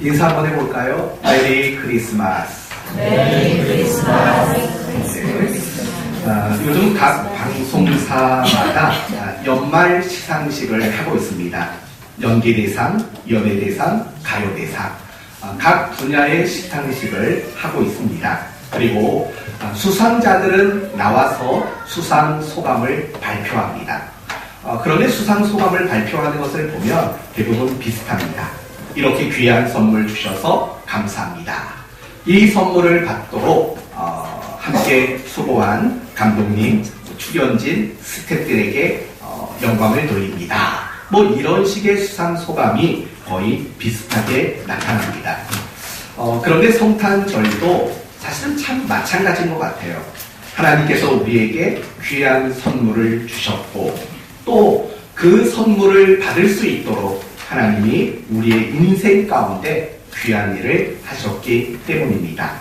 인사 한번 해볼까요? 메리 크리스마스. 메리 크리스마스. 요즘 각 방송사마다 연말 시상식을 하고 있습니다. 연기대상, 연예대상, 가요대상 각 분야의 시상식을 하고 있습니다. 그리고 수상자들은 나와서 수상 소감을 발표합니다. 그런데 수상 소감을 발표하는 것을 보면 대부분 비슷합니다. 이렇게 귀한 선물 주셔서 감사합니다. 이 선물을 받도록 함께 수고한 감독님, 출연진, 스태프들에게 영광을 돌립니다. 뭐 이런 식의 수상 소감이 거의 비슷하게 나타납니다. 그런데 성탄절도 사실은 참 마찬가지인 것 같아요. 하나님께서 우리에게 귀한 선물을 주셨고 또 그 선물을 받을 수 있도록 하나님이 우리의 인생 가운데 귀한 일을 하셨기 때문입니다.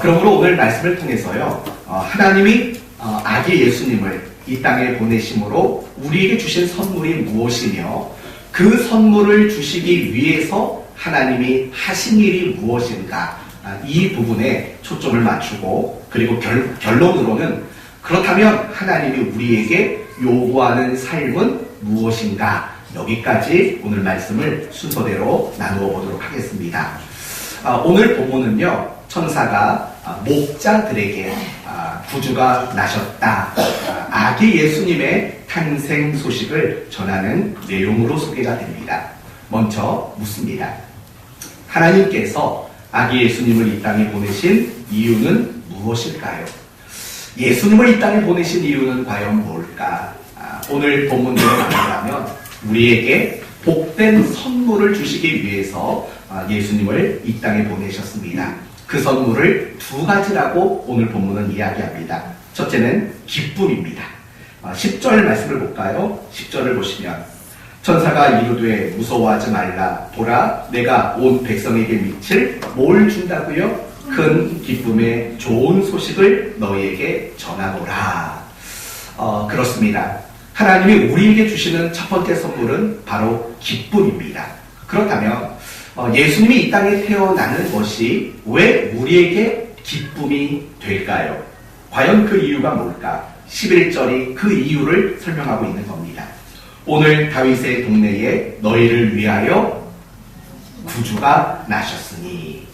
그러므로 오늘 말씀을 통해서요, 하나님이 아기 예수님을 이 땅에 보내심으로 우리에게 주신 선물이 무엇이며 그 선물을 주시기 위해서 하나님이 하신 일이 무엇인가, 이 부분에 초점을 맞추고, 그리고 결론으로는 그렇다면 하나님이 우리에게 요구하는 삶은 무엇인가, 여기까지 오늘 말씀을 순서대로 나누어 보도록 하겠습니다. 오늘 본문은요, 천사가 목자들에게 구주가 나셨다, 아기 예수님의 탄생 소식을 전하는 내용으로 소개가 됩니다. 먼저 묻습니다. 하나님께서 아기 예수님을 이 땅에 보내신 이유는 무엇일까요? 예수님을 이 땅에 보내신 이유는 과연 뭘까? 오늘 본문대로 말하자면 우리에게 복된 선물을 주시기 위해서 예수님을 이 땅에 보내셨습니다. 그 선물을 두 가지라고 오늘 본문은 이야기합니다. 첫째는 기쁨입니다. 10절 말씀을 볼까요? 10절을 보시면 천사가 이르되 무서워하지 말라. 보라, 내가 온 백성에게 미칠 뭘 준다고요? 큰 기쁨의 좋은 소식을 너희에게 전하노라. 그렇습니다. 하나님이 우리에게 주시는 첫 번째 선물은 바로 기쁨입니다. 그렇다면 예수님이 이 땅에 태어나는 것이 왜 우리에게 기쁨이 될까요? 과연 그 이유가 뭘까? 11절이 그 이유를 설명하고 있는 겁니다. 오늘 다윗의 동네에 너희를 위하여 구주가 나셨으니,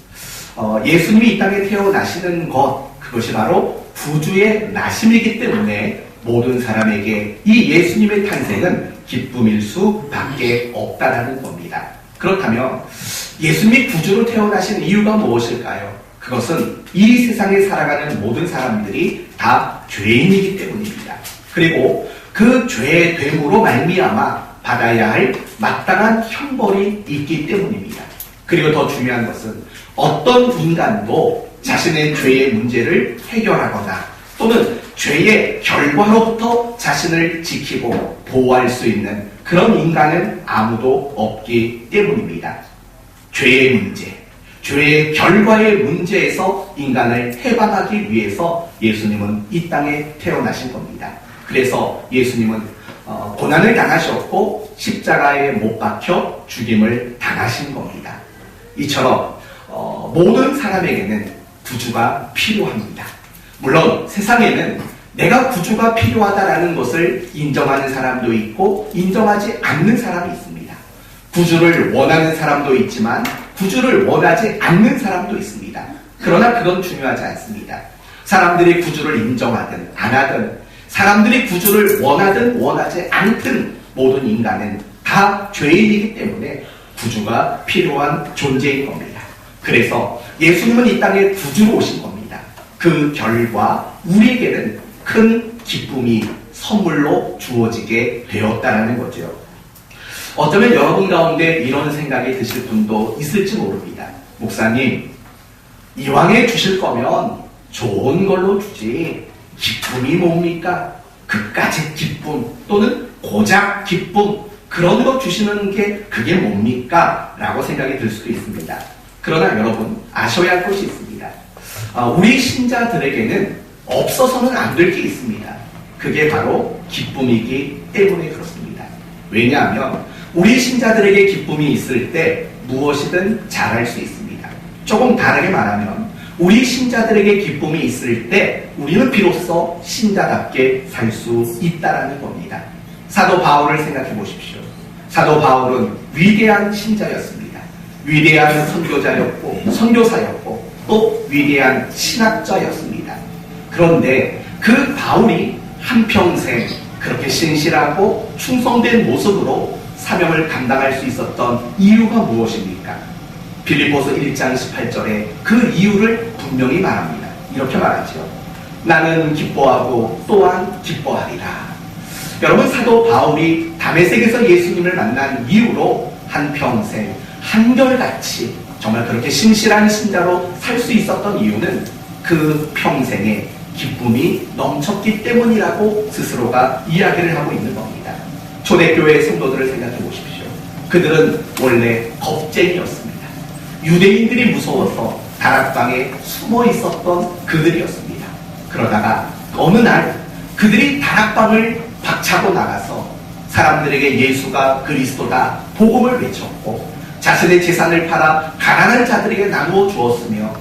예수님이 이 땅에 태어나시는 것, 그것이 바로 구주의 나심이기 때문에 모든 사람에게 이 예수님의 탄생은 기쁨일 수밖에 없다라는 겁니다. 그렇다면 예수님이 구주로 태어나신 이유가 무엇일까요? 그것은 이 세상에 살아가는 모든 사람들이 다 죄인이기 때문입니다. 그리고 그 죄의 됨으로 말미암아 받아야 할 마땅한 형벌이 있기 때문입니다. 그리고 더 중요한 것은 어떤 인간도 자신의 죄의 문제를 해결하거나 또는 죄의 결과로부터 자신을 지키고 보호할 수 있는 그런 인간은 아무도 없기 때문입니다. 죄의 문제, 죄의 결과의 문제에서 인간을 해방하기 위해서 예수님은 이 땅에 태어나신 겁니다. 그래서 예수님은 고난을 당하셨고 십자가에 못 박혀 죽임을 당하신 겁니다. 이처럼 모든 사람에게는 구주가 필요합니다. 물론 세상에는 내가 구주가 필요하다라는 것을 인정하는 사람도 있고 인정하지 않는 사람이 있습니다. 구주를 원하는 사람도 있지만 구주를 원하지 않는 사람도 있습니다. 그러나 그건 중요하지 않습니다. 사람들이 구주를 인정하든 안 하든, 사람들이 구주를 원하든 원하지 않든 모든 인간은 다 죄인이기 때문에 구주가 필요한 존재인 겁니다. 그래서 예수님은 이 땅에 구주로 오신 겁니다. 그 결과 우리에게는 큰 기쁨이 선물로 주어지게 되었다는 거죠. 어쩌면 여러분 가운데 이런 생각이 드실 분도 있을지 모릅니다. 목사님, 이왕에 주실 거면 좋은 걸로 주지 기쁨이 뭡니까? 그까짓 기쁨 또는 고작 기쁨, 그런 거 주시는 게 그게 뭡니까? 라고 생각이 들 수도 있습니다. 그러나 여러분 아셔야 할 것이 있습니다. 우리 신자들에게는 없어서는 안 될 게 있습니다. 그게 바로 기쁨이기 때문에 그렇습니다. 왜냐하면 우리 신자들에게 기쁨이 있을 때 무엇이든 잘할 수 있습니다. 조금 다르게 말하면 우리 신자들에게 기쁨이 있을 때 우리는 비로소 신자답게 살 수 있다라는 겁니다. 사도 바울을 생각해 보십시오. 사도 바울은 위대한 신자였습니다. 위대한 선교자였고 선교사였고 또 위대한 신학자였습니다. 그런데 그 바울이 한평생 그렇게 신실하고 충성된 모습으로 사명을 감당할 수 있었던 이유가 무엇입니까? 빌립보서 1장 18절에 그 이유를 분명히 말합니다. 이렇게 말하죠. 나는 기뻐하고 또한 기뻐하리라. 여러분, 사도 바울이 다메섹에서 예수님을 만난 이후로 한평생 한결같이 정말 그렇게 신실한 신자로 살 수 있었던 이유는 그 평생에 기쁨이 넘쳤기 때문이라고 스스로가 이야기를 하고 있는 겁니다. 초대교회 성도들을 생각해 보십시오. 그들은 원래 겁쟁이였습니다. 유대인들이 무서워서 다락방에 숨어 있었던 그들이었습니다. 그러다가 어느 날 그들이 다락방을 박차고 나가서 사람들에게 예수가 그리스도다 복음을 외쳤고 자신의 재산을 팔아 가난한 자들에게 나누어 주었으며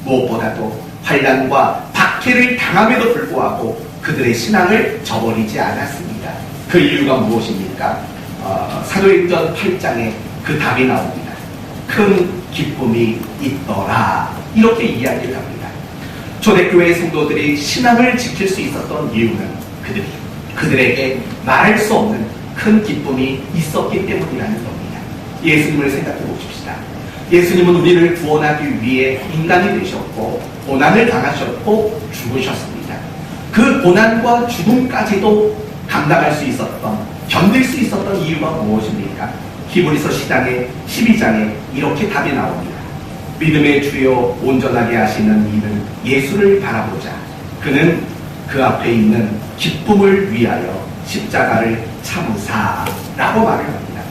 무엇보다도 환난과 박해를 당함에도 불구하고 그들의 신앙을 저버리지 않았습니다. 그 이유가 무엇입니까? 사도행전 8장에 그 답이 나옵니다. 큰 기쁨이 있더라. 이렇게 이야기를 합니다. 초대교회 성도들이 신앙을 지킬 수 있었던 이유는 그들에게 말할 수 없는 큰 기쁨이 있었기 때문이라는 겁니다. 예수님을 생각해 보십시다. 예수님은 우리를 구원하기 위해 인간이 되셨고 고난을 당하셨고 죽으셨습니다. 그 고난과 죽음까지도 감당할 수 있었던, 견딜 수 있었던 이유가 무엇입니까? 히브리서 12장에 이렇게 답이 나옵니다. 믿음의 주요 온전하게 하시는 이는 예수를 바라보자. 그는 그 앞에 있는 기쁨을 위하여 십자가를 참으사라고 말을 합니다.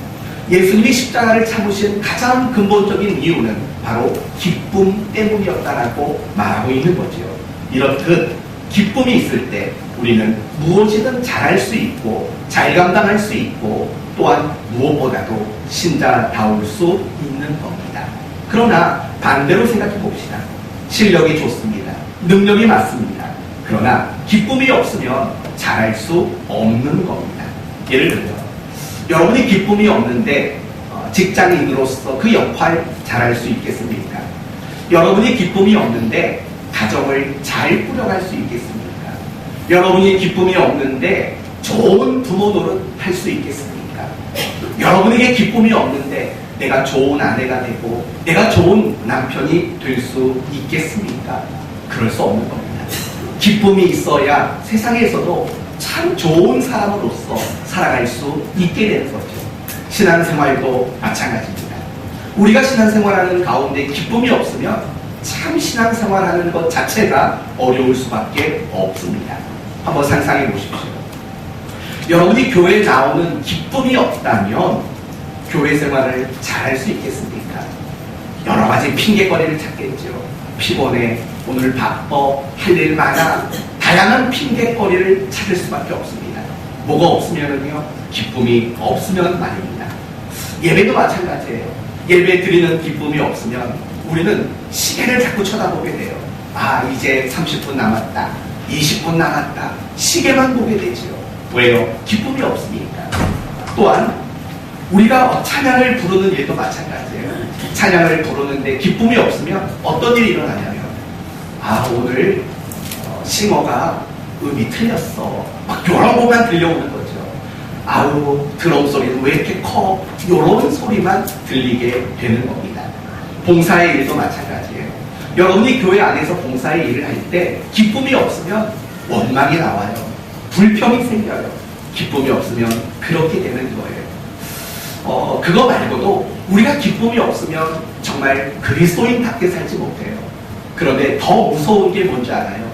예수님이 십자가를 참으신 가장 근본적인 이유는 바로 기쁨 때문이었다라고 말하고 있는 거죠. 이렇듯 기쁨이 있을 때 우리는 무엇이든 잘할 수 있고 잘 감당할 수 있고 또한 무엇보다도 신자다울 수 있는 겁니다. 그러나 반대로 생각해 봅시다. 실력이 좋습니다. 능력이 맞습니다. 그러나 기쁨이 없으면 잘할 수 없는 겁니다. 예를 들어 여러분이 기쁨이 없는데 직장인으로서 그 역할 잘할 수 있겠습니까? 여러분이 기쁨이 없는데 가정을 잘 꾸려갈 수 있겠습니까? 여러분이 기쁨이 없는데 좋은 부모 노릇 할 수 있겠습니까? 여러분에게 기쁨이 없는데 내가 좋은 아내가 되고 내가 좋은 남편이 될 수 있겠습니까? 그럴 수 없는 겁니다. 기쁨이 있어야 세상에서도 참 좋은 사람으로서 살아갈 수 있게 되는 거죠. 신앙생활도 마찬가지입니다. 우리가 신앙생활하는 가운데 기쁨이 없으면 참 신앙생활하는 것 자체가 어려울 수밖에 없습니다. 한번 상상해 보십시오. 여러분이 교회에 나오는 기쁨이 없다면 교회 생활을 잘할 수 있겠습니까? 여러 가지 핑계거리를 찾겠죠. 피곤해, 오늘 바빠, 할 일 많아, 다양한 핑계거리를 찾을 수밖에 없습니다. 뭐가 없으면요? 기쁨이 없으면 말입니다. 예배도 마찬가지예요. 예배 드리는 기쁨이 없으면 우리는 시계를 자꾸 쳐다보게 돼요. 아, 이제 30분 남았다, 20분 남았다, 시계만 보게 되죠. 왜요? 기쁨이 없으니까. 또한 우리가 찬양을 부르는 일도 마찬가지예요. 찬양을 부르는데 기쁨이 없으면 어떤 일이 일어나냐면 오늘 싱어가 음이 틀렸어. 막 이런 것만 들려오는 거죠. 아우, 드럼 소리는 왜 이렇게 커? 이런 소리만 들리게 되는 겁니다. 봉사의 일도 마찬가지예요. 여러분이 교회 안에서 봉사의 일을 할 때 기쁨이 없으면 원망이 나와요. 불평이 생겨요. 기쁨이 없으면 그렇게 되는 거예요. 그거 말고도 우리가 기쁨이 없으면 정말 그리스도인답게 살지 못해요. 그런데 더 무서운 게 뭔지 알아요?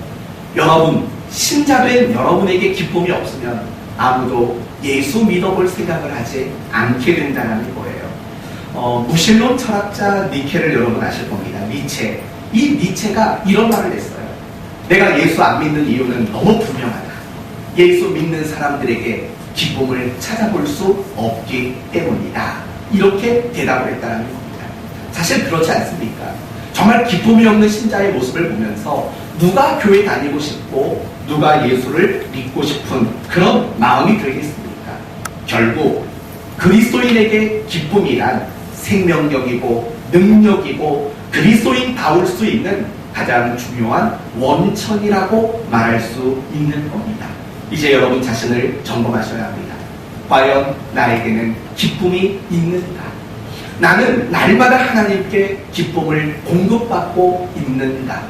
여러분, 신자된 여러분에게 기쁨이 없으면 아무도 예수 믿어볼 생각을 하지 않게 된다는 거예요. 무신론 철학자 니체를 여러분 아실 겁니다. 니체. 이 니체가 이런 말을 했어요. 내가 예수 안 믿는 이유는 너무 분명하다. 예수 믿는 사람들에게 기쁨을 찾아볼 수 없기 때문이다. 이렇게 대답을 했다는 겁니다. 사실 그렇지 않습니까? 정말 기쁨이 없는 신자의 모습을 보면서 누가 교회 다니고 싶고 누가 예수를 믿고 싶은 그런 마음이 들겠습니까? 결국 그리스도인에게 기쁨이란 생명력이고 능력이고 그리스도인다울 수 있는 가장 중요한 원천이라고 말할 수 있는 겁니다. 이제 여러분 자신을 점검하셔야 합니다. 과연 나에게는 기쁨이 있는가? 나는 날마다 하나님께 기쁨을 공급받고 있는가?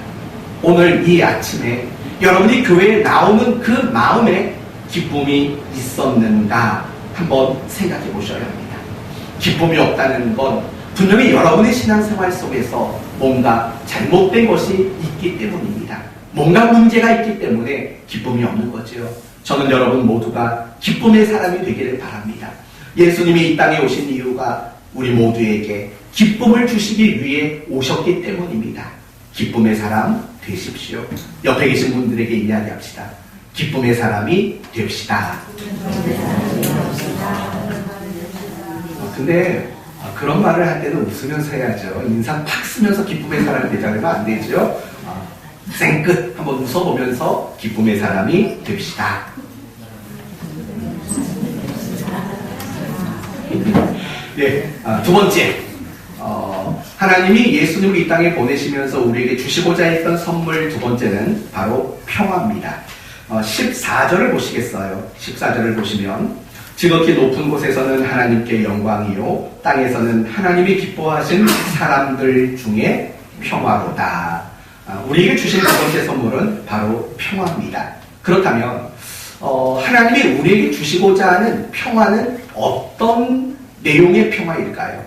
오늘 이 아침에 여러분이 교회에 나오는 그 마음에 기쁨이 있었는가? 한번 생각해 보셔야 합니다. 기쁨이 없다는 건 분명히 여러분의 신앙생활 속에서 뭔가 잘못된 것이 있기 때문입니다. 뭔가 문제가 있기 때문에 기쁨이 없는 거죠. 저는 여러분 모두가 기쁨의 사람이 되기를 바랍니다. 예수님이 이 땅에 오신 이유가 우리 모두에게 기쁨을 주시기 위해 오셨기 때문입니다. 기쁨의 사람 되십시오. 옆에 계신 분들에게 이야기합시다. 기쁨의 사람이 됩시다. 근데 그런 말을 할 때는 웃으면서 해야죠. 인상 팍 쓰면서 기쁨의 사람이 되자면 안 되죠. 생끝 한번 웃어보면서 기쁨의 사람이 됩시다. 네, 두 번째, 하나님이 예수님을 이 땅에 보내시면서 우리에게 주시고자 했던 선물 두 번째는 바로 평화입니다. 14절을 보시겠어요? 14절을 보시면 지극히 높은 곳에서는 하나님께 영광이요 땅에서는 하나님이 기뻐하신 사람들 중에 평화로다. 우리에게 주신 두 번째 선물은 바로 평화입니다. 그렇다면 하나님이 우리에게 주시고자 하는 평화는 어떤 내용의 평화일까요?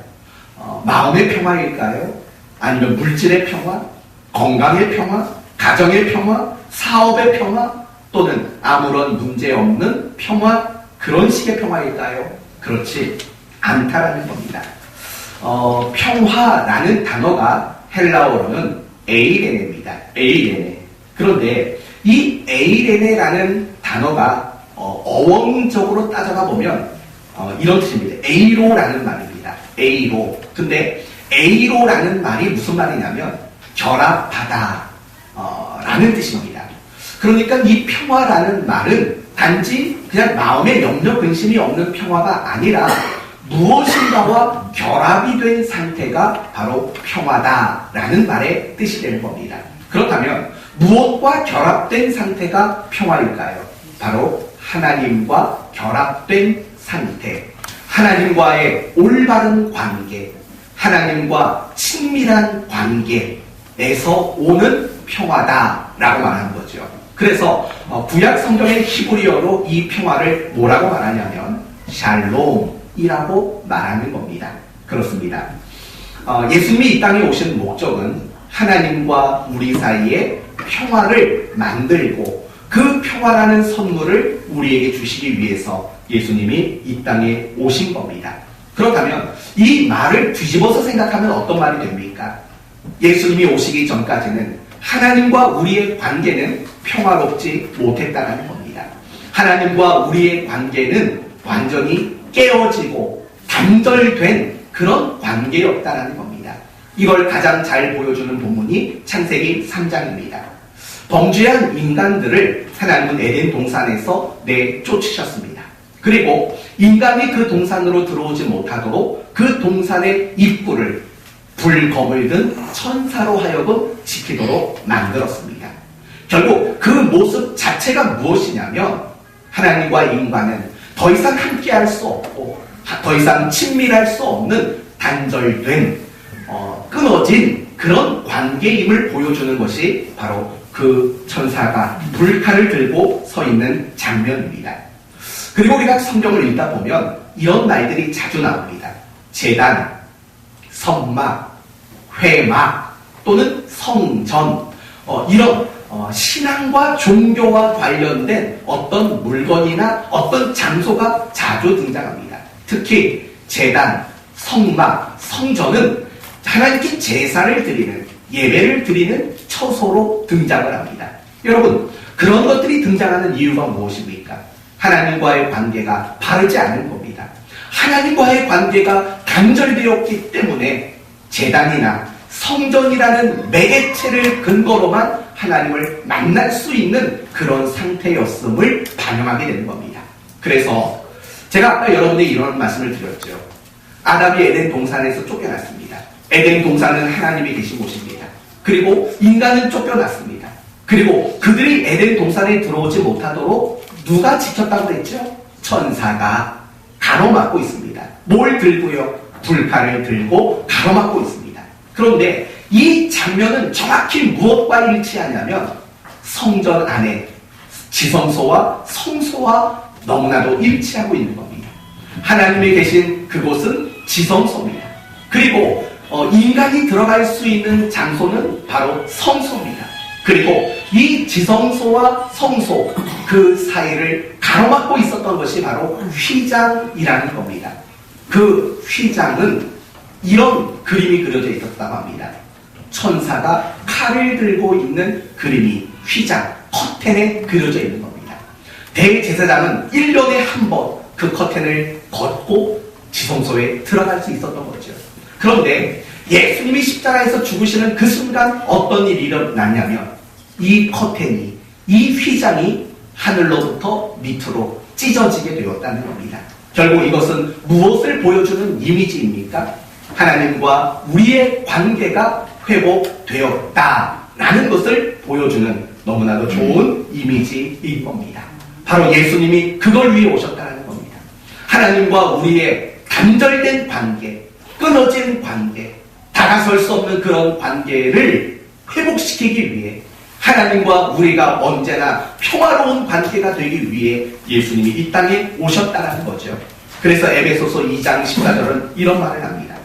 마음의 평화일까요? 아니면 물질의 평화? 건강의 평화? 가정의 평화? 사업의 평화? 또는 아무런 문제 없는 평화? 그런 식의 평화일까요? 그렇지 않다라는 겁니다. 평화라는 단어가 헬라어로는 에이레네입니다. 에이레네. 그런데 이 에이레네라는 단어가 어원적으로 따져가 보면 이런 뜻입니다. 에이로라는 말입니다. 에이로. 근데 에이로라는 말이 무슨 말이냐면 결합하다 라는 뜻입니다. 그러니까 이 평화라는 말은 단지 그냥 마음에 염려 근심이 없는 평화가 아니라 무엇인가와 결합이 된 상태가 바로 평화다라는 말의 뜻이 되는 겁니다. 그렇다면 무엇과 결합된 상태가 평화일까요? 바로 하나님과 결합된 상태, 하나님과의 올바른 관계, 하나님과 친밀한 관계에서 오는 평화다라고 말하는 거죠. 그래서 구약 성경의 히브리어로 이 평화를 뭐라고 말하냐면 샬롬이라고 말하는 겁니다. 그렇습니다. 예수님이 이 땅에 오신 목적은 하나님과 우리 사이에 평화를 만들고 그 평화라는 선물을 우리에게 주시기 위해서 예수님이 이 땅에 오신 겁니다. 그렇다면 이 말을 뒤집어서 생각하면 어떤 말이 됩니까? 예수님이 오시기 전까지는 하나님과 우리의 관계는 평화롭지 못했다는 겁니다. 하나님과 우리의 관계는 완전히 깨어지고 단절된 그런 관계였다는 겁니다. 이걸 가장 잘 보여주는 본문이 창세기 3장입니다. 범죄한 인간들을 하나님은 에덴 동산에서 내쫓으셨습니다. 그리고 인간이 그 동산으로 들어오지 못하도록 그 동산의 입구를 불검을 든 천사로 하여금 지키도록 만들었습니다. 결국 그 모습 자체가 무엇이냐면 하나님과 인간은 더 이상 함께할 수 없고 더 이상 친밀할 수 없는 단절된 끊어진 그런 관계임을 보여주는 것이 바로 그 천사가 불칼을 들고 서 있는 장면입니다. 그리고 우리가 성경을 읽다 보면 이런 말들이 자주 나옵니다. 제단, 성막, 회막 또는 성전 이런 신앙과 종교와 관련된 어떤 물건이나 어떤 장소가 자주 등장합니다. 특히 제단, 성막, 성전은 하나님께 제사를 드리는 예배를 드리는 처소로 등장을 합니다. 여러분 그런 것들이 등장하는 이유가 무엇입니까? 하나님과의 관계가 바르지 않은 겁니다. 하나님과의 관계가 단절되었기 때문에 제단이나 성전이라는 매개체를 근거로만 하나님을 만날 수 있는 그런 상태였음을 반영하게 되는 겁니다. 그래서 제가 아까 여러분에게 이런 말씀을 드렸죠. 아담이 에덴 동산에서 쫓겨났습니다. 에덴 동산은 하나님이 계신 곳입니다. 그리고 인간은 쫓겨났습니다. 그리고 그들이 에덴 동산에 들어오지 못하도록 누가 지켰다고 했죠? 천사가 가로막고 있습니다. 뭘 들고요? 불칼을 들고 가로막고 있습니다. 그런데 이 장면은 정확히 무엇과 일치하냐면 성전 안에 지성소와 성소와 너무나도 일치하고 있는 겁니다. 하나님이 계신 그곳은 지성소입니다. 그리고 인간이 들어갈 수 있는 장소는 바로 성소입니다. 그리고 이 지성소와 성소 그 사이를 가로막고 있었던 것이 바로 휘장이라는 겁니다. 그 휘장은 이런 그림이 그려져 있었다고 합니다. 천사가 칼을 들고 있는 그림이 휘장, 커튼에 그려져 있는 겁니다. 대제사장은 1년에 한 번 그 커튼을 걷고 지성소에 들어갈 수 있었던 거죠. 그런데 예수님이 십자가에서 죽으시는 그 순간 어떤 일이 일어났냐면 이 커튼이, 이 휘장이 하늘로부터 밑으로 찢어지게 되었다는 겁니다. 결국 이것은 무엇을 보여주는 이미지입니까? 하나님과 우리의 관계가 회복되었다라는 것을 보여주는 너무나도 좋은 이미지인 겁니다. 바로 예수님이 그걸 위해 오셨다는 겁니다. 하나님과 우리의 단절된 관계, 끊어진 관계, 다가설 수 없는 그런 관계를 회복시키기 위해 하나님과 우리가 언제나 평화로운 관계가 되기 위해 예수님이 이 땅에 오셨다는 거죠. 그래서 에베소서 2장 14절은 이런 말을 합니다.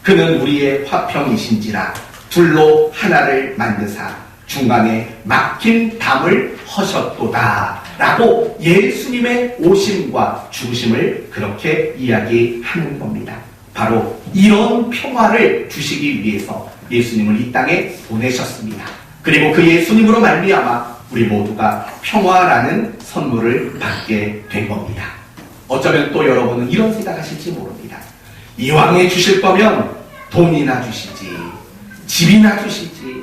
그는 우리의 화평이신지라 둘로 하나를 만드사 중간에 막힌 담을 허셨도다 라고 예수님의 오심과 죽으심을 그렇게 이야기하는 겁니다. 바로 이런 평화를 주시기 위해서 예수님을 이 땅에 보내셨습니다. 그리고 그 예수님으로 말미암아 우리 모두가 평화라는 선물을 받게 된 겁니다. 어쩌면 또 여러분은 이런 생각하실지 모릅니다. 이왕에 주실 거면 돈이나 주시지, 집이나 주시지,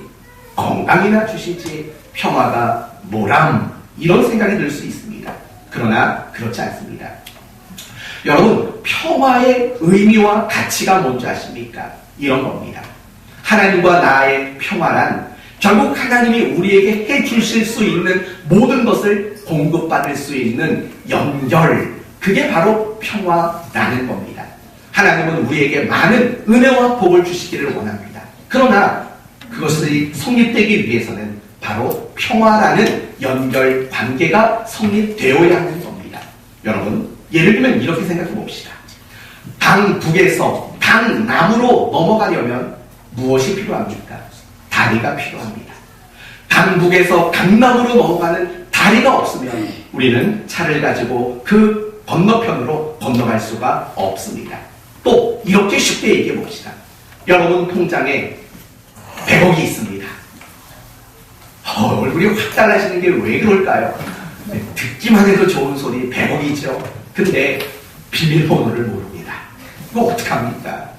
건강이나 주시지, 평화가 뭐람, 이런 생각이 들 수 있습니다. 그러나 그렇지 않습니다. 여러분, 평화의 의미와 가치가 뭔지 아십니까? 이런 겁니다. 하나님과 나의 평화란 결국 하나님이 우리에게 해주실 수 있는 모든 것을 공급받을 수 있는 연결, 그게 바로 평화라는 겁니다. 하나님은 우리에게 많은 은혜와 복을 주시기를 원합니다. 그러나 그것이 성립되기 위해서는 바로 평화라는 연결 관계가 성립되어야 하는 겁니다. 여러분, 예를 들면 이렇게 생각해 봅시다. 강북에서 강남으로 넘어가려면 무엇이 필요합니까? 다리가 필요합니다. 강북에서 강남으로 넘어가는 다리가 없으면 우리는 차를 가지고 그 건너편으로 건너갈 수가 없습니다. 또 이렇게 쉽게 얘기해 봅시다. 여러분 통장에 100억이 있습니다. 얼굴이 확 달라지는 게 왜 그럴까요? 듣기만 해도 좋은 소리 100억이죠. 근데 비밀번호를 모릅니다. 이거 어떡합니까?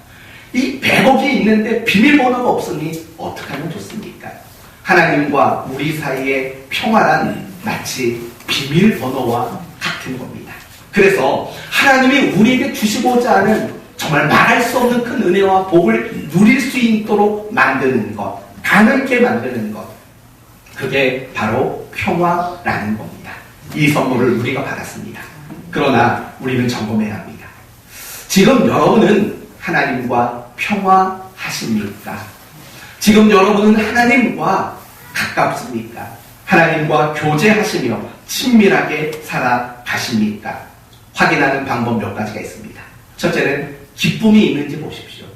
이 100억이 있는데 비밀번호가 없으니 어떡하면 좋습니까? 하나님과 우리 사이의 평화란 마치 비밀번호와 같은 겁니다. 그래서 하나님이 우리에게 주시고자 하는 정말 말할 수 없는 큰 은혜와 복을 누릴 수 있도록 만드는 것, 가능케 만드는 것, 그게 바로 평화라는 겁니다. 이 선물을 우리가 받았습니다. 그러나 우리는 점검해야 합니다. 지금 여러분은 하나님과 평화하십니까? 지금 여러분은 하나님과 가깝습니까? 하나님과 교제하시며 친밀하게 살아가십니까? 확인하는 방법 몇 가지가 있습니다. 첫째는 기쁨이 있는지 보십시오.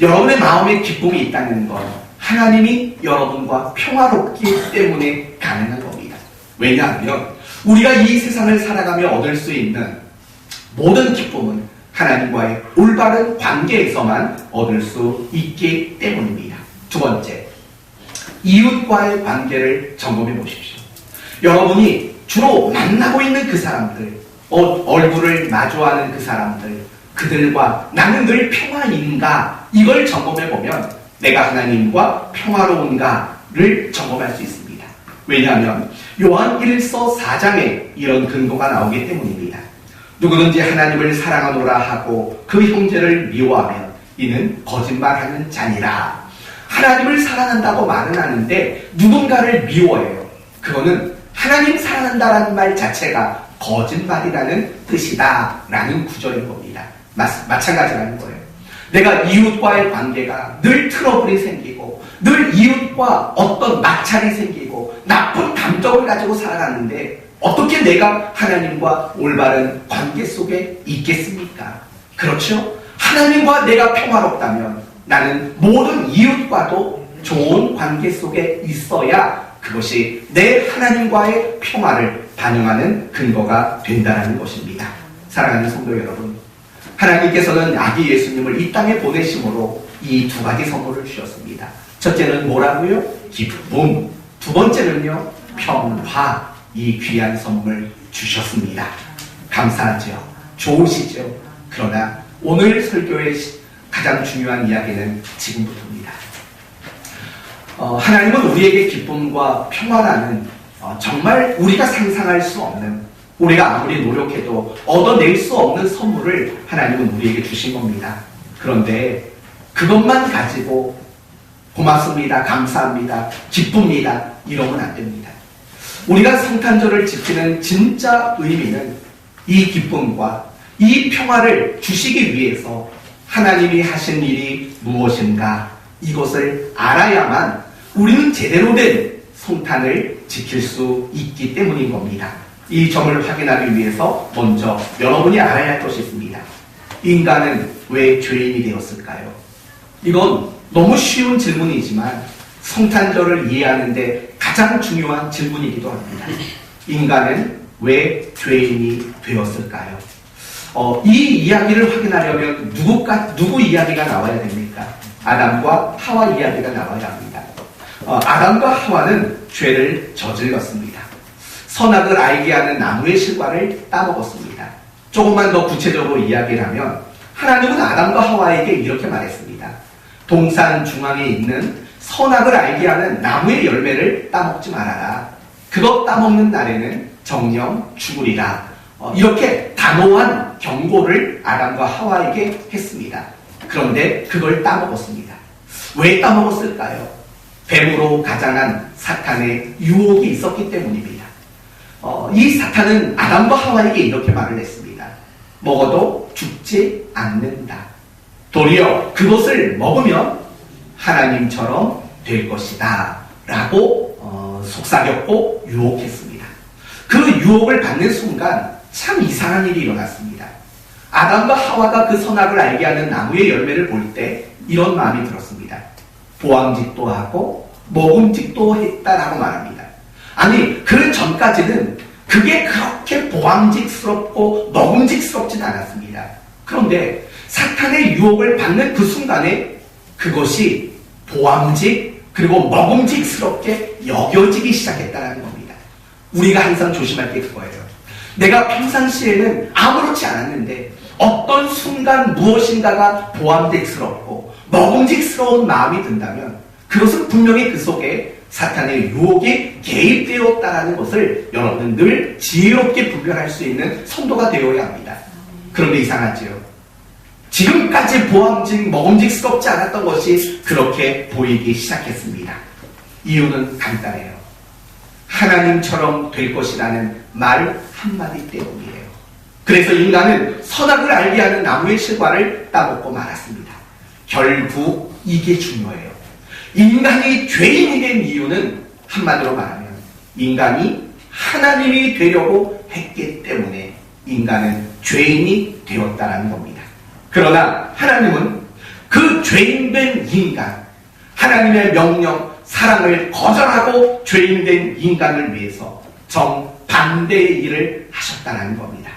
여러분의 마음에 기쁨이 있다는 건 하나님이 여러분과 평화롭기 때문에 가능한 겁니다. 왜냐하면 우리가 이 세상을 살아가며 얻을 수 있는 모든 기쁨은 하나님과의 올바른 관계에서만 얻을 수 있기 때문입니다. 두 번째, 이웃과의 관계를 점검해 보십시오. 여러분이 주로 만나고 있는 그 사람들, 얼굴을 마주하는 그 사람들, 그들과 나는 늘 평화인가, 이걸 점검해보면 내가 하나님과 평화로운가를 점검할 수 있습니다. 왜냐하면 요한 1서 4장에 이런 근거가 나오기 때문입니다. 누구든지 하나님을 사랑하노라 하고 그 형제를 미워하면 이는 거짓말하는 자니라. 하나님을 사랑한다고 말은 하는데 누군가를 미워해요. 그거는 하나님 사랑한다라는 말 자체가 거짓말이라는 뜻이다 라는 구절인 겁니다. 마찬가지라는 거예요. 내가 이웃과의 관계가 늘 트러블이 생기고 늘 이웃과 어떤 마찰이 생기고 나쁜 감정을 가지고 살아가는데 어떻게 내가 하나님과 올바른 관계 속에 있겠습니까? 그렇죠? 하나님과 내가 평화롭다면 나는 모든 이웃과도 좋은 관계 속에 있어야 그것이 내 하나님과의 평화를 반영하는 근거가 된다는 것입니다. 사랑하는 성도 여러분, 하나님께서는 아기 예수님을 이 땅에 보내심으로 이 두 가지 선물을 주셨습니다. 첫째는 뭐라고요? 기쁨. 두 번째는요, 평화. 이 귀한 선물 주셨습니다. 감사하죠. 좋으시죠. 그러나 오늘 설교의 가장 중요한 이야기는 지금부터입니다. 하나님은 우리에게 기쁨과 평화라는 정말 우리가 상상할 수 없는, 우리가 아무리 노력해도 얻어낼 수 없는 선물을 하나님은 우리에게 주신 겁니다. 그런데 그것만 가지고 고맙습니다, 감사합니다, 기쁩니다 이러면 안 됩니다. 우리가 성탄절을 지키는 진짜 의미는 이 기쁨과 이 평화를 주시기 위해서 하나님이 하신 일이 무엇인가 이것을 알아야만 우리는 제대로 된 성탄을 지킬 수 있기 때문인 겁니다. 이 점을 확인하기 위해서 먼저 여러분이 알아야 할 것이 있습니다. 인간은 왜 죄인이 되었을까요? 이건 너무 쉬운 질문이지만 성탄절을 이해하는데 가장 중요한 질문이기도 합니다. 인간은 왜 죄인이 되었을까요? 이 이야기를 확인하려면 누구 이야기가 나와야 됩니까? 아담과 하와 이야기가 나와야 합니다. 아담과 하와는 죄를 저질렀습니다. 선악을 알게 하는 나무의 실과를 따먹었습니다. 조금만 더 구체적으로 이야기를 하면 하나님은 아담과 하와에게 이렇게 말했습니다. 동산 중앙에 있는 선악을 알게 하는 나무의 열매를 따먹지 말아라. 그것 따먹는 날에는 정령 죽으리라. 이렇게 단호한 경고를 아담과 하와에게 했습니다. 그런데 그걸 따먹었습니다. 왜 따먹었을까요? 뱀으로 가장한 사탄의 유혹이 있었기 때문입니다. 이 사탄은 아담과 하와에게 이렇게 말을 했습니다. 먹어도 죽지 않는다. 도리어 그것을 먹으면 하나님처럼 될 것이다 라고 속삭였고 유혹했습니다. 그 유혹을 받는 순간 참 이상한 일이 일어났습니다. 아담과 하와가 그 선악을 알게 하는 나무의 열매를 볼 때 이런 마음이 들었습니다. 보암직도 하고 먹음직도 했다라고 말합니다. 아니 그 전까지는 그게 그렇게 보암직스럽고 먹음직스럽진 않았습니다. 그런데 사탄의 유혹을 받는 그 순간에 그것이 보암직 그리고 먹음직스럽게 여겨지기 시작했다는 겁니다. 우리가 항상 조심할 게 그거예요. 내가 평상시에는 아무렇지 않았는데 어떤 순간 무엇인가가 보암직스럽고 먹음직스러운 마음이 든다면 그것은 분명히 그 속에 사탄의 유혹이 개입되었다는 것을 여러분은 늘 지혜롭게 분별할 수 있는 성도가 되어야 합니다. 그런데 이상하지요. 지금까지 보암직, 먹음직스럽지 않았던 것이 그렇게 보이기 시작했습니다. 이유는 간단해요. 하나님처럼 될 것이라는 말 한마디 때문이에요. 그래서 인간은 선악을 알게 하는 나무의 실과를 따먹고 말았습니다. 결국 이게 중요해요. 인간이 죄인이 된 이유는 한마디로 말하면 인간이 하나님이 되려고 했기 때문에 인간은 죄인이 되었다는 겁니다. 그러나 하나님은 그 죄인된 인간, 하나님의 명령, 사랑을 거절하고 죄인된 인간을 위해서 정반대의 일을 하셨다는 겁니다.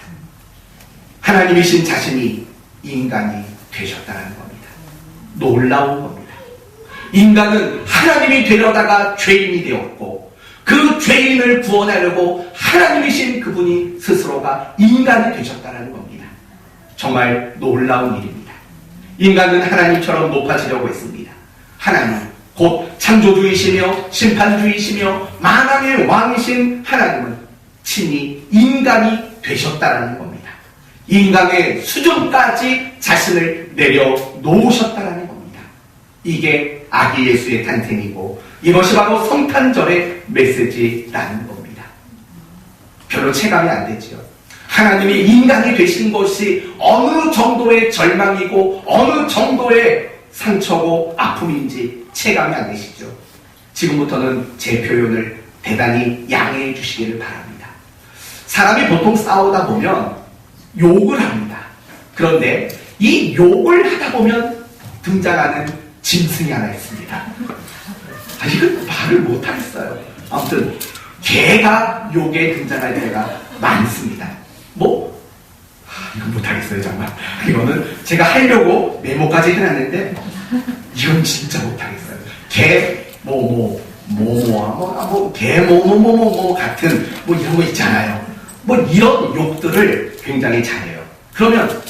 하나님이신 자신이 인간이 되셨다는 겁니다. 놀라운 겁니다. 인간은 하나님이 되려다가 죄인이 되었고 그 죄인을 구원하려고 하나님이신 그분이 스스로가 인간이 되셨다는 겁니다. 정말 놀라운 일입니다. 인간은 하나님처럼 높아지려고 했습니다. 하나님, 곧 창조주이시며 심판주이시며 만왕의 왕이신 하나님은 친히 인간이 되셨다는 겁니다. 인간의 수준까지 자신을 내려놓으셨다는 겁니다. 이게 아기 예수의 탄생이고 이것이 바로 성탄절의 메시지라는 겁니다. 별로 체감이 안 되지요. 하나님이 인간이 되신 것이 어느 정도의 절망이고 어느 정도의 상처고 아픔인지 체감이 안 되시죠. 지금부터는 제 표현을 대단히 양해해 주시기를 바랍니다. 사람이 보통 싸우다 보면 욕을 합니다. 그런데 이 욕을 하다 보면 등장하는 짐승이 하나 있습니다. 이건 말을 못하겠어요. 아무튼 개가 욕에 등장할 때가 많습니다. 이건 못하겠어요, 정말. 이거는 제가 하려고 메모까지 해놨는데 이건 진짜 못하겠어요. 개 같은 이런 거 있잖아요. 이런 욕들을 굉장히 잘해요. 그러면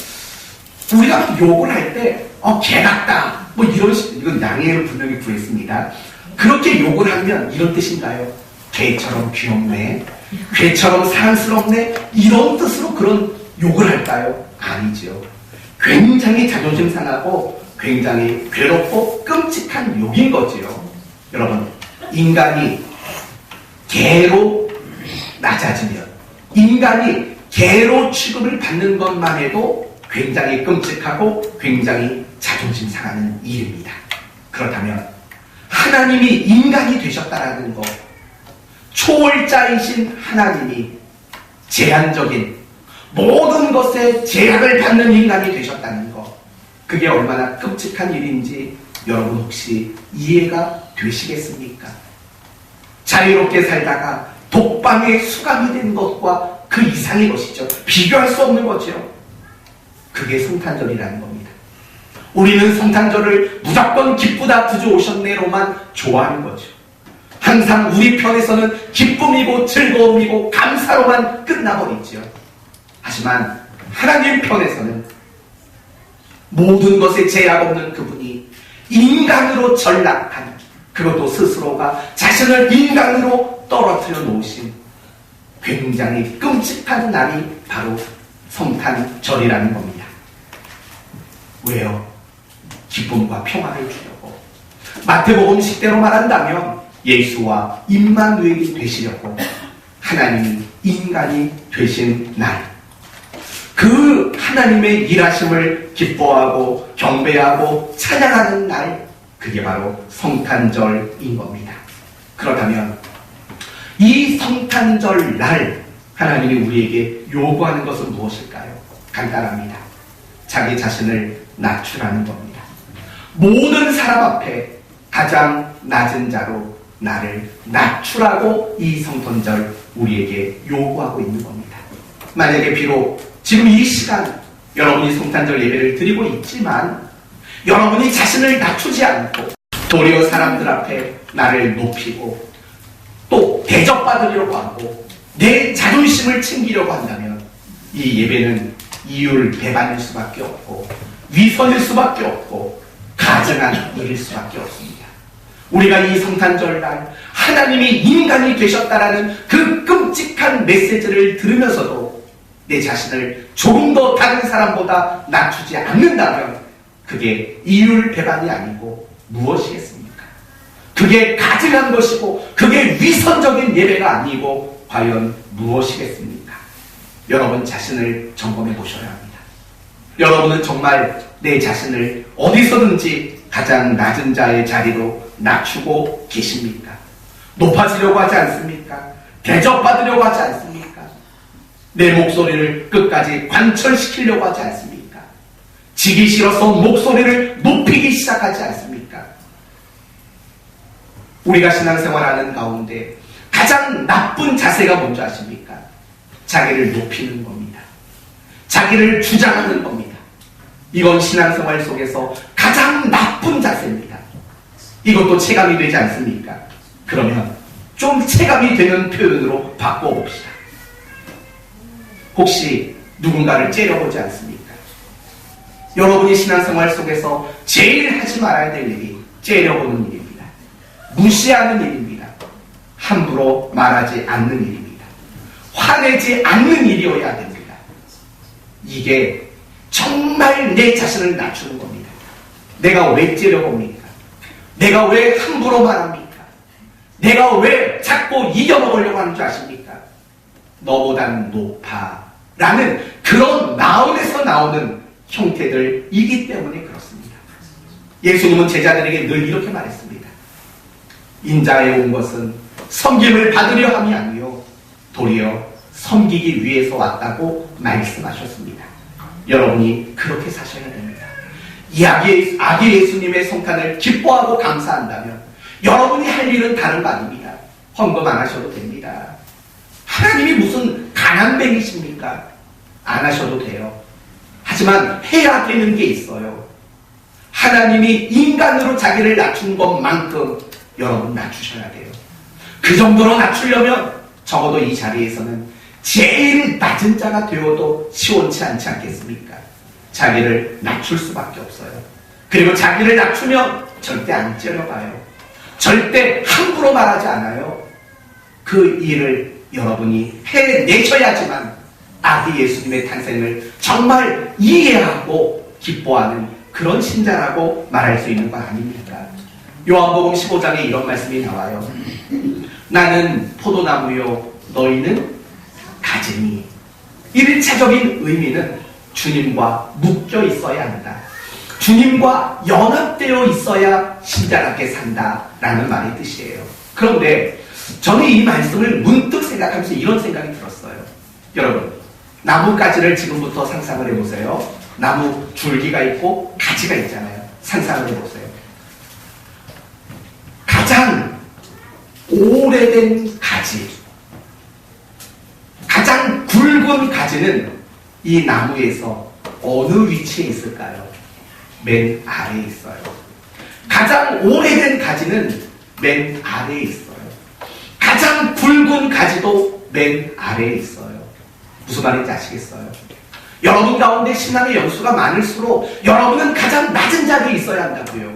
우리가 욕을 할 때 개 같다 이건 양해를 분명히 구했습니다. 그렇게 욕을 하면 이런 뜻인가요? 개처럼 귀엽네, 개처럼 사랑스럽네, 이런 뜻으로 그런 욕을 할까요? 아니죠. 굉장히 자존심 상하고 굉장히 괴롭고 끔찍한 욕인 거지요. 여러분, 인간이 개로 낮아지면, 인간이 개로 취급을 받는 것만 해도 굉장히 끔찍하고 굉장히 자존심 상하는 일입니다. 그렇다면 하나님이 인간이 되셨다라는 것, 초월자이신 하나님이 제한적인 모든 것에 제약을 받는 인간이 되셨다는 것, 그게 얼마나 끔찍한 일인지 여러분 혹시 이해가 되시겠습니까? 자유롭게 살다가 독방에 수감이 된 것과 그 이상의 것이죠. 비교할 수 없는 거죠. 그게 성탄절이라는 겁니다. 우리는 성탄절을 무조건 기쁘다 구주 오셨네로만 좋아하는 거죠. 항상 우리 편에서는 기쁨이고 즐거움이고 감사로만 끝나버리죠. 하지만 하나님 편에서는 모든 것에 제약 없는 그분이 인간으로 전락한, 그것도 스스로가 자신을 인간으로 떨어뜨려 놓으신 굉장히 끔찍한 날이 바로 성탄절이라는 겁니다. 왜요? 기쁨과 평화를 주려고. 마태복음 10대로 말한다면 예수와 임마누엘이 되시려고 하나님이 인간이 되신 날, 그 하나님의 일하심을 기뻐하고 경배하고 찬양하는 날, 그게 바로 성탄절인 겁니다. 그렇다면 이 성탄절 날 하나님이 우리에게 요구하는 것은 무엇일까요? 간단합니다. 자기 자신을 낮추라는 겁니다. 모든 사람 앞에 가장 낮은 자로 나를 낮추라고 이 성탄절 우리에게 요구하고 있는 겁니다. 만약에 비록 지금 이 시간 여러분이 성탄절 예배를 드리고 있지만 여러분이 자신을 낮추지 않고 도리어 사람들 앞에 나를 높이고 또 대접받으려고 하고 내 자존심을 챙기려고 한다면 이 예배는 이율 배반일 수밖에 없고 위선일 수밖에 없고 가증한 일일 수밖에 없습니다. 우리가 이 성탄절날 하나님이 인간이 되셨다라는 그 끔찍한 메시지를 들으면서도 내 자신을 조금 더 다른 사람보다 낮추지 않는다면 그게 이율 배반이 아니고 무엇이겠습니까? 그게 가증한 것이고 그게 위선적인 예배가 아니고 과연 무엇이겠습니까? 여러분 자신을 점검해 보셔야 합니다. 여러분은 정말 내 자신을 어디서든지 가장 낮은 자의 자리로 낮추고 계십니까? 높아지려고 하지 않습니까? 대접받으려고 하지 않습니까? 내 목소리를 끝까지 관철시키려고 하지 않습니까? 지기 싫어서 목소리를 높이기 시작하지 않습니까? 우리가 신앙생활하는 가운데 가장 나쁜 자세가 뭔지 아십니까? 자기를 높이는 겁니다. 자기를 주장하는 겁니다. 이건 신앙생활 속에서 가장 나쁜 자세입니다. 이것도 체감이 되지 않습니까? 그러면 좀 체감이 되는 표현으로 바꿔봅시다. 혹시 누군가를 째려보지 않습니까? 여러분이 신앙생활 속에서 제일 하지 말아야 될 일이 째려보는 일입니다. 무시하는 일입니다. 함부로 말하지 않는 일입니다. 화내지 않는 일이어야 됩니다. 이게 정말 내 자신을 낮추는 겁니다. 내가 왜 째려봅니까? 내가 왜 함부로 말합니까? 내가 왜 자꾸 이겨먹으려고 하는 줄 아십니까? 너보단 높아 라는 그런 마음에서 나오는 형태들이기 때문에 그렇습니다. 예수님은 제자들에게 늘 이렇게 말했습니다. 인자에 온 것은 섬김을 받으려 함이 아니요 도리어 섬기기 위해서 왔다고 말씀하셨습니다. 여러분이 그렇게 사셔야 됩니다. 이 아기 예수님의 성탄을 기뻐하고 감사한다면 여러분이 할 일은 다른 거 아닙니다. 헌금 안 하셔도 됩니다. 하나님이 무슨 가난뱅이십니까? 안 하셔도 돼요. 하지만 해야 되는 게 있어요. 하나님이 인간으로 자기를 낮춘 것만큼 여러분 낮추셔야 돼요. 그 정도로 낮추려면 적어도 이 자리에서는 제일 낮은 자가 되어도 시원치 않지 않겠습니까? 자기를 낮출 수밖에 없어요. 그리고 자기를 낮추면 절대 안 째려봐요. 절대 함부로 말하지 않아요. 그 일을 여러분이 해내셔야지만 아기 예수님의 탄생을 정말 이해하고 기뻐하는 그런 신자라고 말할 수 있는 거 아닙니까? 요한복음 15장에 이런 말씀이 나와요. 나는 포도나무요 너희는 가지니. 1차적인 의미는 주님과 묶여 있어야 한다. 주님과 연합되어 있어야 신자답게 산다라는 말의 뜻이에요. 그런데 저는 이 말씀을 문득 생각하면서 이런 생각이 들었어요. 여러분, 나뭇가지를 지금부터 상상을 해보세요. 나무 줄기가 있고 가지가 있잖아요. 상상을 해보세요. 가장 오래된 가지, 가장 굵은 가지는 이 나무에서 어느 위치에 있을까요? 맨 아래에 있어요. 가장 오래된 가지는 맨 아래에 있어요. 가장 굵은 가지도 맨 아래에 있어요. 무슨 말인지 아시겠어요? 여러분 가운데 신앙의 연수가 많을수록 여러분은 가장 낮은 자리에 있어야 한다고요.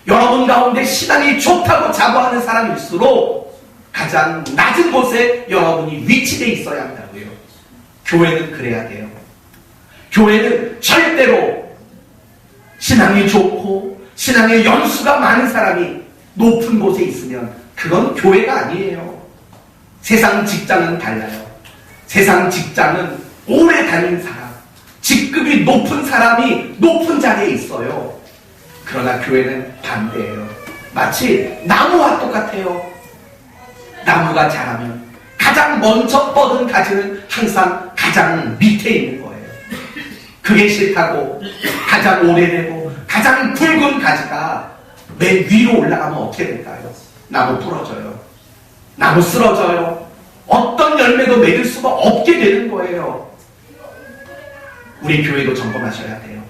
여러분 가운데 신앙이 좋다고 자부하는 사람일수록 가장 낮은 곳에 여러분이 위치되어 있어야 한다고요. 교회는 그래야 돼요. 교회는 절대로 신앙이 좋고 신앙의 연수가 많은 사람이 높은 곳에 있으면 그건 교회가 아니에요. 세상 직장은 달라요. 세상 직장은 오래 다닌 사람, 직급이 높은 사람이 높은 자리에 있어요. 그러나 교회는 반대예요. 마치 나무와 똑같아요. 나무가 자라면 가장 먼저 뻗은 가지는 항상 가장 밑에 있는 거예요. 그게 싫다고 가장 오래되고 가장 굵은 가지가 맨 위로 올라가면 어떻게 될까요? 나무 부러져요. 나무 쓰러져요. 어떤 열매도 맺을 수가 없게 되는 거예요. 우리 교회도 점검하셔야 돼요.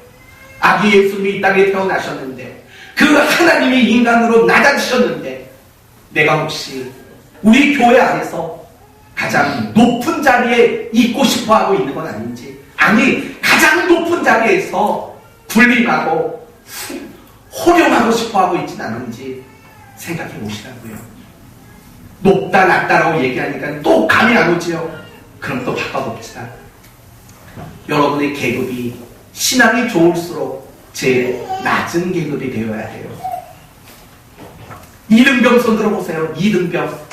아기 예수님이 이 땅에 태어나셨는데 그 하나님이 인간으로 낮아지셨는데 내가 혹시 우리 교회 안에서 가장 높은 자리에 있고 싶어하고 있는 건 아닌지, 아니 가장 높은 자리에서 군림하고 호령하고 싶어하고 있진 않은지 생각해 보시라고요. 높다 낮다라고 얘기하니까 또 감이 안 오지요. 그럼 또 바꿔봅시다. 여러분의 계급이 신앙이 좋을수록 제일 낮은 계급이 되어야 돼요. 이등병 손 들어보세요. 이등병.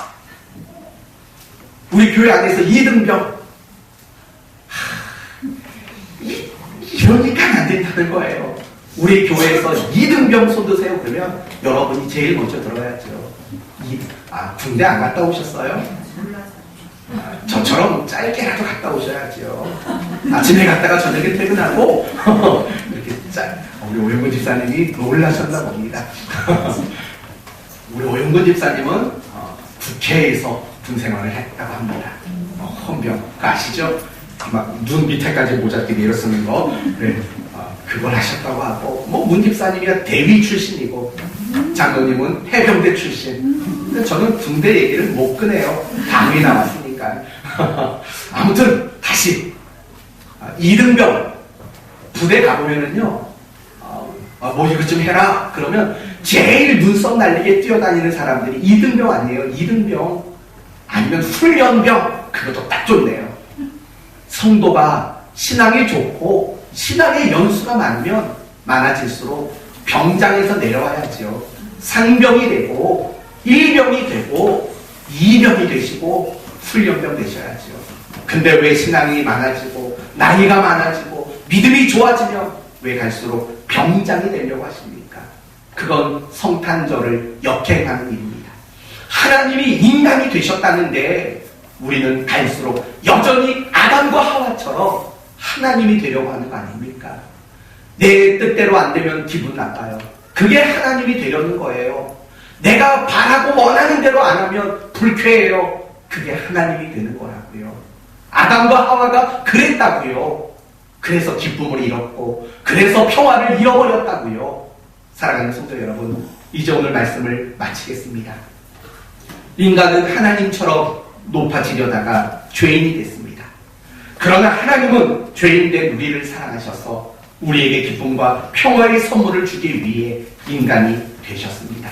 우리 교회 안에서 이등병. 이러니까 안 된다는 거예요. 우리 교회에서 이등병 손 드세요. 그러면 여러분이 제일 먼저 들어가야죠. 군대 안 갔다 오셨어요? 저처럼 짧게라도 갔다 오셔야죠. 아침에 갔다가 저녁에 퇴근하고 이렇게 우리 오영근 집사님이 놀라셨나 봅니다. 우리 오영근 집사님은 국회에서 군생활을 했다고 합니다. 헌병 그거 아시죠? 막 눈 밑에까지 모자끼 내려 쓰는 거, 네. 그걸 하셨다고 하고, 문 집사님이야 대위 출신이고 장로님은 해병대 출신. 근데 저는 군대 얘기를 못 꺼내요. 당이 나왔으니까. 아무튼 다시 이등병 부대 가보면은요, 뭐 이것 좀 해라 그러면 제일 눈썹 날리게 뛰어다니는 사람들이 이등병 아니에요. 이등병 아니면 훈련병, 그것도 딱 좋네요. 성도가 신앙이 좋고 신앙의 연수가 많아질수록 병장에서 내려와야죠. 상병이 되고 1병이 되고 2병이 되시고 훈련병 되셔야죠. 근데 왜 신앙이 많아지고 나이가 많아지고 믿음이 좋아지면 왜 갈수록 병장이 되려고 하십니까? 그건 성탄절을 역행하는 일입니다. 하나님이 인간이 되셨다는데 우리는 갈수록 여전히 아담과 하와처럼 하나님이 되려고 하는 거 아닙니까? 내 뜻대로 안 되면 기분 나빠요. 그게 하나님이 되려는 거예요. 내가 바라고 원하는 대로 안 하면 불쾌해요. 그게 하나님이 되는 거라고요. 아담과 하와가 그랬다고요. 그래서 기쁨을 잃었고 그래서 평화를 잃어버렸다고요. 사랑하는 성도 여러분, 이제 오늘 말씀을 마치겠습니다. 인간은 하나님처럼 높아지려다가 죄인이 됐습니다. 그러나 하나님은 죄인된 우리를 사랑하셔서 우리에게 기쁨과 평화의 선물을 주기 위해 인간이 되셨습니다.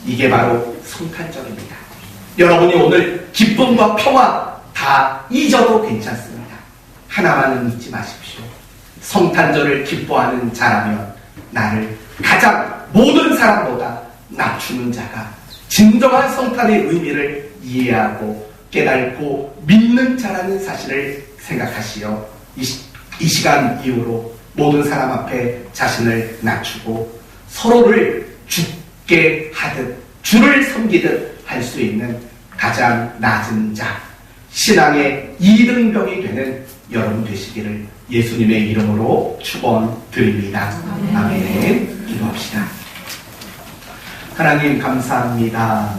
이게 바로 성탄절입니다. 여러분이 오늘 기쁨과 평화 다 잊어도 괜찮습니다. 하나만은 잊지 마십시오. 성탄절을 기뻐하는 자라면 나를 가장 모든 사람보다 낮추는 자가 진정한 성탄의 의미를 이해하고 깨닫고 믿는 자라는 사실을 생각하시어 이 시간 이후로 모든 사람 앞에 자신을 낮추고 서로를 죽게 하듯 주를 섬기듯 할 수 있는 가장 낮은 자, 신앙의 2등병이 되는 여러분 되시기를 예수님의 이름으로 축원드립니다. 아멘. 기도합시다. 하나님 감사합니다.